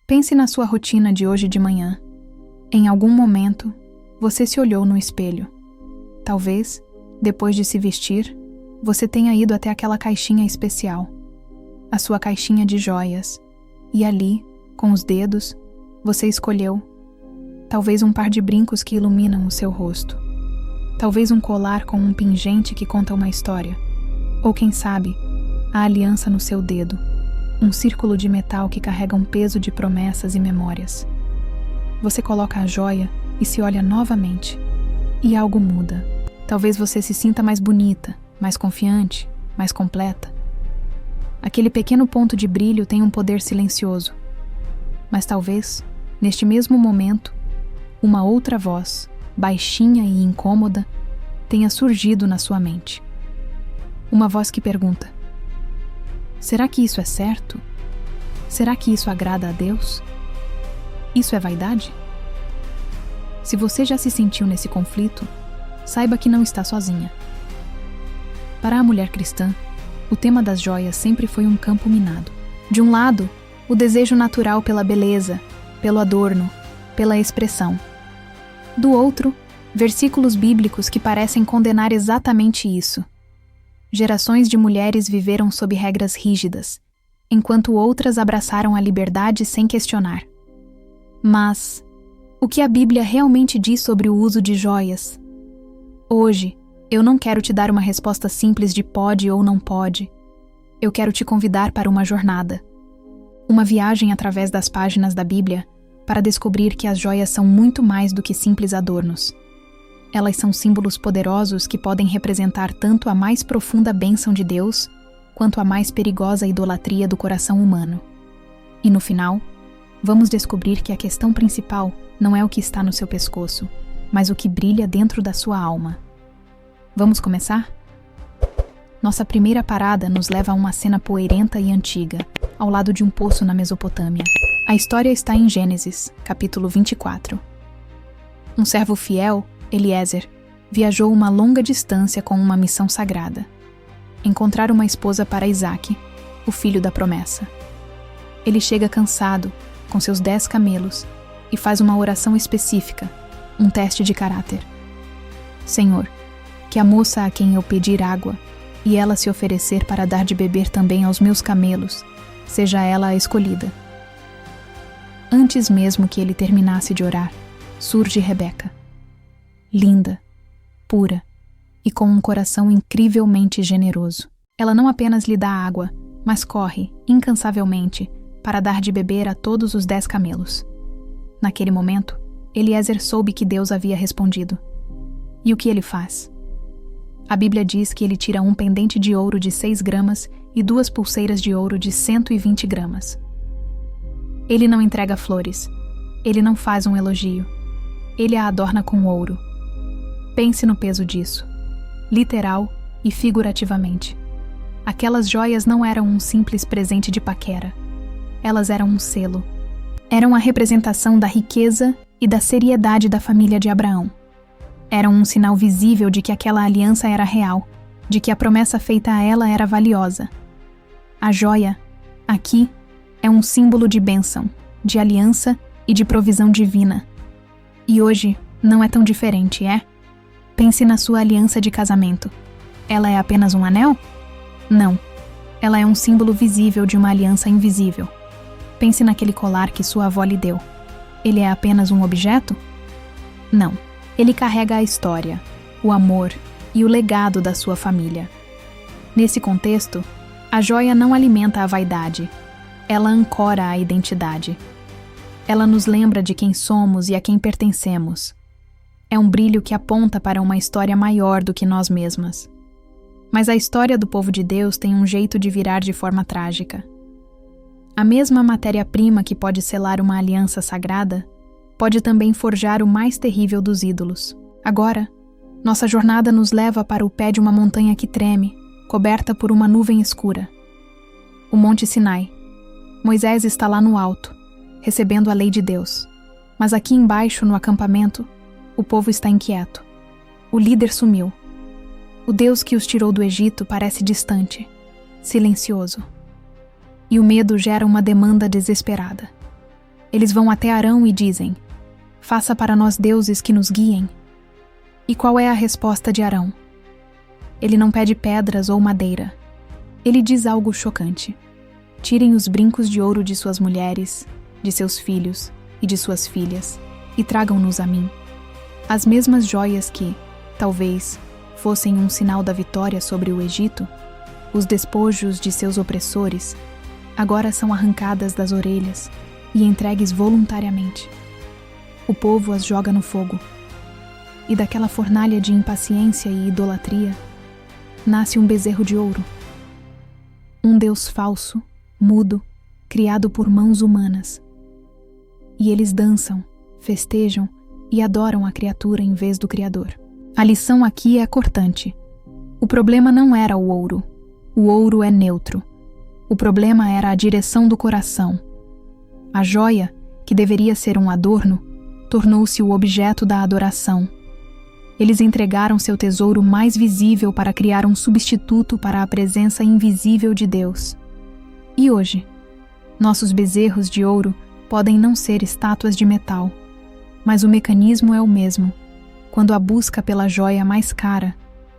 Pense na sua rotina de hoje de manhã. Em algum momento, você se olhou no espelho. Talvez, depois de se vestir, você tenha ido até aquela caixinha especial, a sua caixinha de joias, e ali, com os dedos, você escolheu talvez um par de brincos que iluminam o seu rosto, talvez um colar com um pingente que conta uma história, ou quem sabe, a aliança no seu dedo, um círculo de metal que carrega um peso de promessas e memórias. Você coloca a joia e se olha novamente, e algo muda. Talvez você se sinta mais bonita, mais confiante, mais completa. Aquele pequeno ponto de brilho tem um poder silencioso. Mas talvez, neste mesmo momento, uma outra voz, baixinha e incômoda, tenha surgido na sua mente. Uma voz que pergunta: será que isso é certo? Será que isso agrada a Deus? Isso é vaidade? Se você já se sentiu nesse conflito, saiba que não está sozinha. Para a mulher cristã, o tema das joias sempre foi um campo minado. De um lado, o desejo natural pela beleza, pelo adorno, pela expressão. Do outro, versículos bíblicos que parecem condenar exatamente isso. Gerações de mulheres viveram sob regras rígidas, enquanto outras abraçaram a liberdade sem questionar. Mas, o que a Bíblia realmente diz sobre o uso de joias? Hoje, eu não quero te dar uma resposta simples de pode ou não pode. Eu quero te convidar para uma jornada. Uma viagem através das páginas da Bíblia para descobrir que as joias são muito mais do que simples adornos. Elas são símbolos poderosos que podem representar tanto a mais profunda bênção de Deus, quanto a mais perigosa idolatria do coração humano. E no final, vamos descobrir que a questão principal não é o que está no seu pescoço, mas o que brilha dentro da sua alma. Vamos começar? Nossa primeira parada nos leva a uma cena poeirenta e antiga, ao lado de um poço na Mesopotâmia. A história está em Gênesis, capítulo 24. Um servo fiel, Eliezer, viajou uma longa distância com uma missão sagrada: encontrar uma esposa para Isaque, o filho da promessa. Ele chega cansado, com seus 10 camelos, e faz uma oração específica, um teste de caráter. Senhor, que a moça a quem eu pedir água, e ela se oferecer para dar de beber também aos meus camelos, seja ela a escolhida. Antes mesmo que ele terminasse de orar, surge Rebeca. Linda, pura e com um coração incrivelmente generoso. Ela não apenas lhe dá água, mas corre, incansavelmente, para dar de beber a todos os 10 camelos. Naquele momento, Eliezer soube que Deus havia respondido. E o que ele faz? A Bíblia diz que ele tira um pendente de ouro de 6 gramas e 2 pulseiras de ouro de 120 gramas. Ele não entrega flores. Ele não faz um elogio. Ele a adorna com ouro. Pense no peso disso, literal e figurativamente. Aquelas joias não eram um simples presente de paquera. Elas eram um selo. Eram a representação da riqueza e da seriedade da família de Abraão. Eram um sinal visível de que aquela aliança era real, de que a promessa feita a ela era valiosa. A joia, aqui, é um símbolo de bênção, de aliança e de provisão divina. E hoje não é tão diferente, é? Pense na sua aliança de casamento. Ela é apenas um anel? Não. Ela é um símbolo visível de uma aliança invisível. Pense naquele colar que sua avó lhe deu. Ele é apenas um objeto? Não. Ele carrega a história, o amor e o legado da sua família. Nesse contexto, a joia não alimenta a vaidade. Ela ancora a identidade. Ela nos lembra de quem somos e a quem pertencemos. É um brilho que aponta para uma história maior do que nós mesmas. Mas a história do povo de Deus tem um jeito de virar de forma trágica. A mesma matéria-prima que pode selar uma aliança sagrada, pode também forjar o mais terrível dos ídolos. Agora, nossa jornada nos leva para o pé de uma montanha que treme, coberta por uma nuvem escura. O Monte Sinai. Moisés está lá no alto, recebendo a lei de Deus. Mas aqui embaixo, no acampamento, o povo está inquieto. O líder sumiu. O Deus que os tirou do Egito parece distante, silencioso. E o medo gera uma demanda desesperada. Eles vão até Arão e dizem: faça para nós deuses que nos guiem. E qual é a resposta de Arão? Ele não pede pedras ou madeira. Ele diz algo chocante: tirem os brincos de ouro de suas mulheres, de seus filhos e de suas filhas, e tragam-nos a mim. As mesmas joias que, talvez, fossem um sinal da vitória sobre o Egito, os despojos de seus opressores, agora são arrancadas das orelhas e entregues voluntariamente. O povo as joga no fogo. E daquela fornalha de impaciência e idolatria, nasce um bezerro de ouro. Um Deus falso, mudo, criado por mãos humanas. E eles dançam, festejam e adoram a criatura em vez do Criador. A lição aqui é cortante. O problema não era o ouro. O ouro é neutro. O problema era a direção do coração. A joia, que deveria ser um adorno, tornou-se o objeto da adoração. Eles entregaram seu tesouro mais visível para criar um substituto para a presença invisível de Deus. E hoje, nossos bezerros de ouro podem não ser estátuas de metal, mas o mecanismo é o mesmo. Quando a busca pela joia mais cara,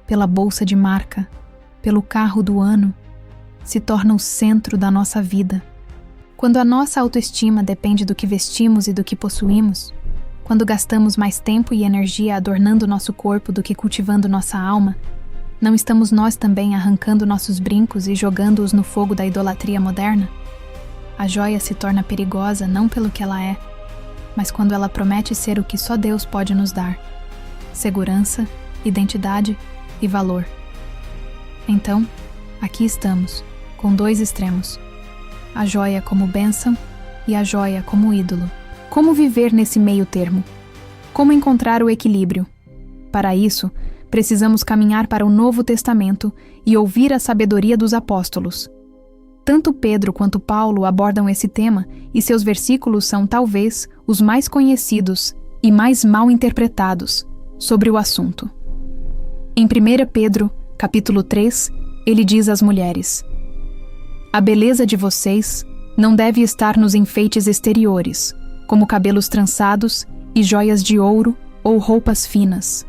pela bolsa de marca, pelo carro do ano, se torna o centro da nossa vida. Quando a nossa autoestima depende do que vestimos e do que possuímos, quando gastamos mais tempo e energia adornando nosso corpo do que cultivando nossa alma, não estamos nós também arrancando nossos brincos e jogando-os no fogo da idolatria moderna? A joia se torna perigosa não pelo que ela é, mas quando ela promete ser o que só Deus pode nos dar: segurança, identidade e valor. Então, aqui estamos, com dois extremos: a joia como bênção e a joia como ídolo. Como viver nesse meio termo? Como encontrar o equilíbrio? Para isso, precisamos caminhar para o Novo Testamento e ouvir a sabedoria dos apóstolos. Tanto Pedro quanto Paulo abordam esse tema e seus versículos são talvez os mais conhecidos e mais mal interpretados sobre o assunto. Em 1 Pedro, capítulo 3, ele diz às mulheres: a beleza de vocês não deve estar nos enfeites exteriores, como cabelos trançados e joias de ouro ou roupas finas.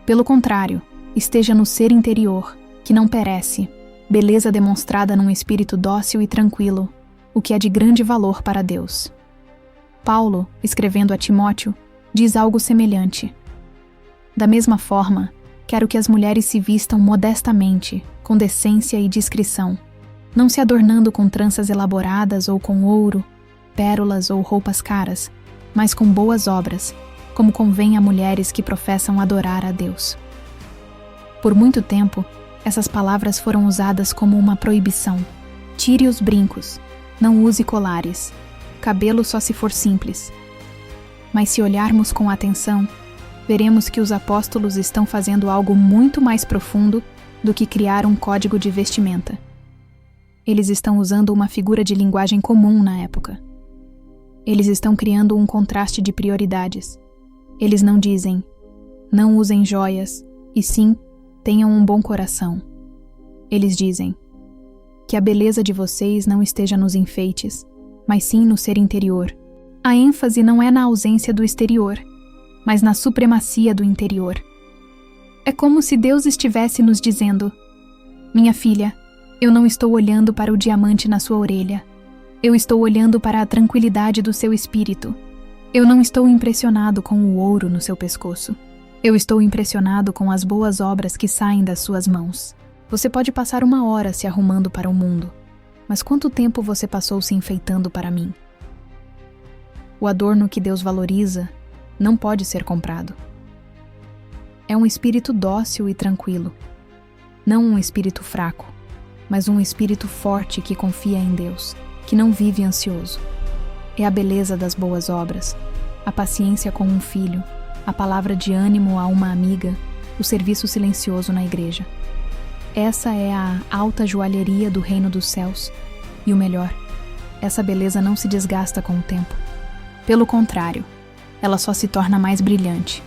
Pelo contrário, esteja no ser interior, que não perece, beleza demonstrada num espírito dócil e tranquilo, o que é de grande valor para Deus. Paulo, escrevendo a Timóteo, diz algo semelhante. Da mesma forma, quero que as mulheres se vistam modestamente, com decência e discrição, não se adornando com tranças elaboradas ou com ouro, pérolas ou roupas caras, mas com boas obras, como convém a mulheres que professam adorar a Deus. Por muito tempo, essas palavras foram usadas como uma proibição. Tire os brincos, não use colares, cabelo só se for simples. Mas se olharmos com atenção, veremos que os apóstolos estão fazendo algo muito mais profundo do que criar um código de vestimenta. Eles estão usando uma figura de linguagem comum na época. Eles estão criando um contraste de prioridades. Eles não dizem: não usem joias, e sim, tenham um bom coração. Eles dizem: que a beleza de vocês não esteja nos enfeites, mas sim no ser interior. A ênfase não é na ausência do exterior, mas na supremacia do interior. É como se Deus estivesse nos dizendo: minha filha, eu não estou olhando para o diamante na sua orelha. Eu estou olhando para a tranquilidade do seu espírito. Eu não estou impressionado com o ouro no seu pescoço. Eu estou impressionado com as boas obras que saem das suas mãos. Você pode passar 1 hora se arrumando para o mundo, mas quanto tempo você passou se enfeitando para mim? O adorno que Deus valoriza não pode ser comprado. É um espírito dócil e tranquilo. Não um espírito fraco, mas um espírito forte que confia em Deus, que não vive ansioso. É a beleza das boas obras, a paciência com um filho, a palavra de ânimo a uma amiga, o serviço silencioso na igreja. Essa é a alta joalheria do reino dos céus. E o melhor, essa beleza não se desgasta com o tempo. Pelo contrário, ela só se torna mais brilhante.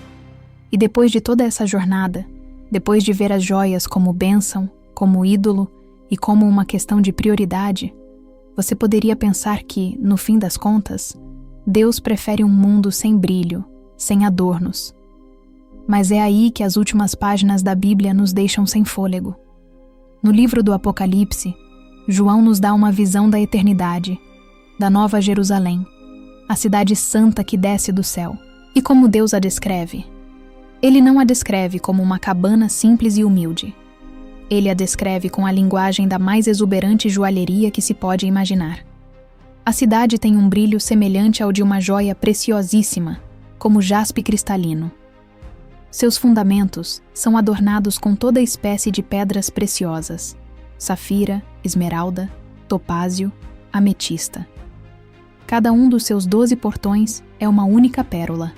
E depois de toda essa jornada, depois de ver as joias como bênção, como ídolo e como uma questão de prioridade, você poderia pensar que, no fim das contas, Deus prefere um mundo sem brilho, sem adornos. Mas é aí que as últimas páginas da Bíblia nos deixam sem fôlego. No livro do Apocalipse, João nos dá uma visão da eternidade, da Nova Jerusalém, a cidade santa que desce do céu. E como Deus a descreve? Ele não a descreve como uma cabana simples e humilde. Ele a descreve com a linguagem da mais exuberante joalheria que se pode imaginar. A cidade tem um brilho semelhante ao de uma joia preciosíssima, como jaspe cristalino. Seus fundamentos são adornados com toda espécie de pedras preciosas: safira, esmeralda, topázio, ametista. Cada um dos seus 12 portões é uma única pérola.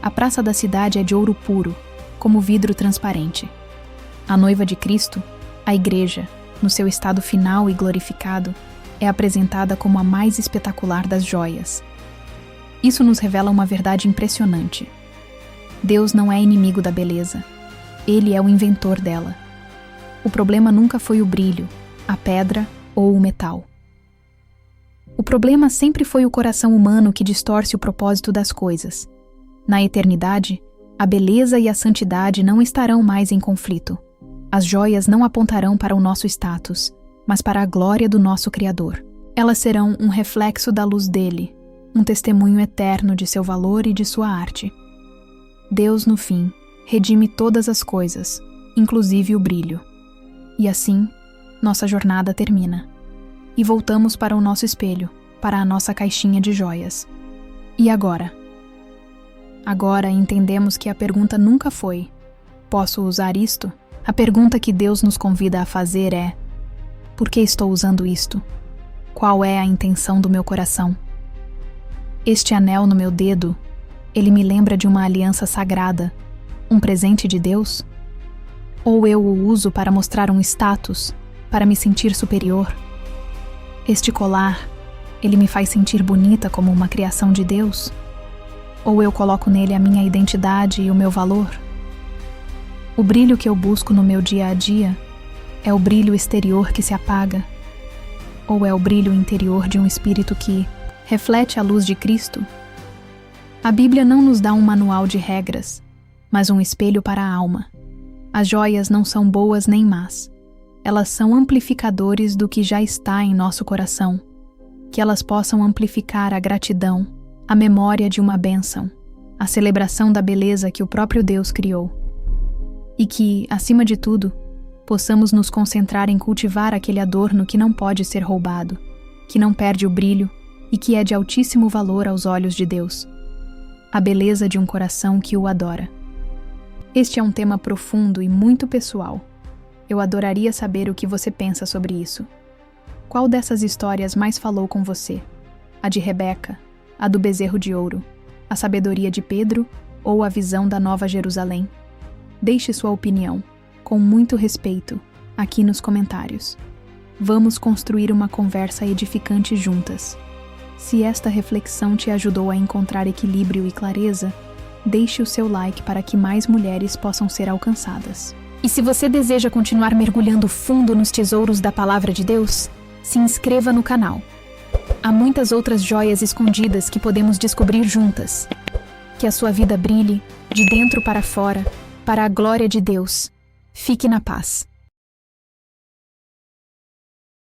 A praça da cidade é de ouro puro, como vidro transparente. A noiva de Cristo, a Igreja, no seu estado final e glorificado, é apresentada como a mais espetacular das joias. Isso nos revela uma verdade impressionante. Deus não é inimigo da beleza. Ele é o inventor dela. O problema nunca foi o brilho, a pedra ou o metal. O problema sempre foi o coração humano que distorce o propósito das coisas. Na eternidade, a beleza e a santidade não estarão mais em conflito. As joias não apontarão para o nosso status, mas para a glória do nosso Criador. Elas serão um reflexo da luz dele, um testemunho eterno de seu valor e de sua arte. Deus, no fim, redime todas as coisas, inclusive o brilho. E assim, nossa jornada termina. E voltamos para o nosso espelho, para a nossa caixinha de joias. E agora? Agora entendemos que a pergunta nunca foi: posso usar isto? A pergunta que Deus nos convida a fazer é: por que estou usando isto? Qual é a intenção do meu coração? Este anel no meu dedo, ele me lembra de uma aliança sagrada, um presente de Deus? Ou eu o uso para mostrar um status, para me sentir superior? Este colar, ele me faz sentir bonita como uma criação de Deus? Ou eu coloco nele a minha identidade e o meu valor? O brilho que eu busco no meu dia a dia é o brilho exterior que se apaga? Ou é o brilho interior de um espírito que reflete a luz de Cristo? A Bíblia não nos dá um manual de regras, mas um espelho para a alma. As joias não são boas nem más. Elas são amplificadores do que já está em nosso coração, que elas possam amplificar a gratidão, a memória de uma bênção, a celebração da beleza que o próprio Deus criou. E que, acima de tudo, possamos nos concentrar em cultivar aquele adorno que não pode ser roubado, que não perde o brilho e que é de altíssimo valor aos olhos de Deus. A beleza de um coração que o adora. Este é um tema profundo e muito pessoal. Eu adoraria saber o que você pensa sobre isso. Qual dessas histórias mais falou com você? A de Rebeca, a do bezerro de ouro, a sabedoria de Pedro ou a visão da Nova Jerusalém? Deixe sua opinião, com muito respeito, aqui nos comentários. Vamos construir uma conversa edificante juntas. Se esta reflexão te ajudou a encontrar equilíbrio e clareza, deixe o seu like para que mais mulheres possam ser alcançadas. E se você deseja continuar mergulhando fundo nos tesouros da Palavra de Deus, se inscreva no canal. Há muitas outras joias escondidas que podemos descobrir juntas. Que a sua vida brilhe, de dentro para fora, para a glória de Deus. Fique na paz.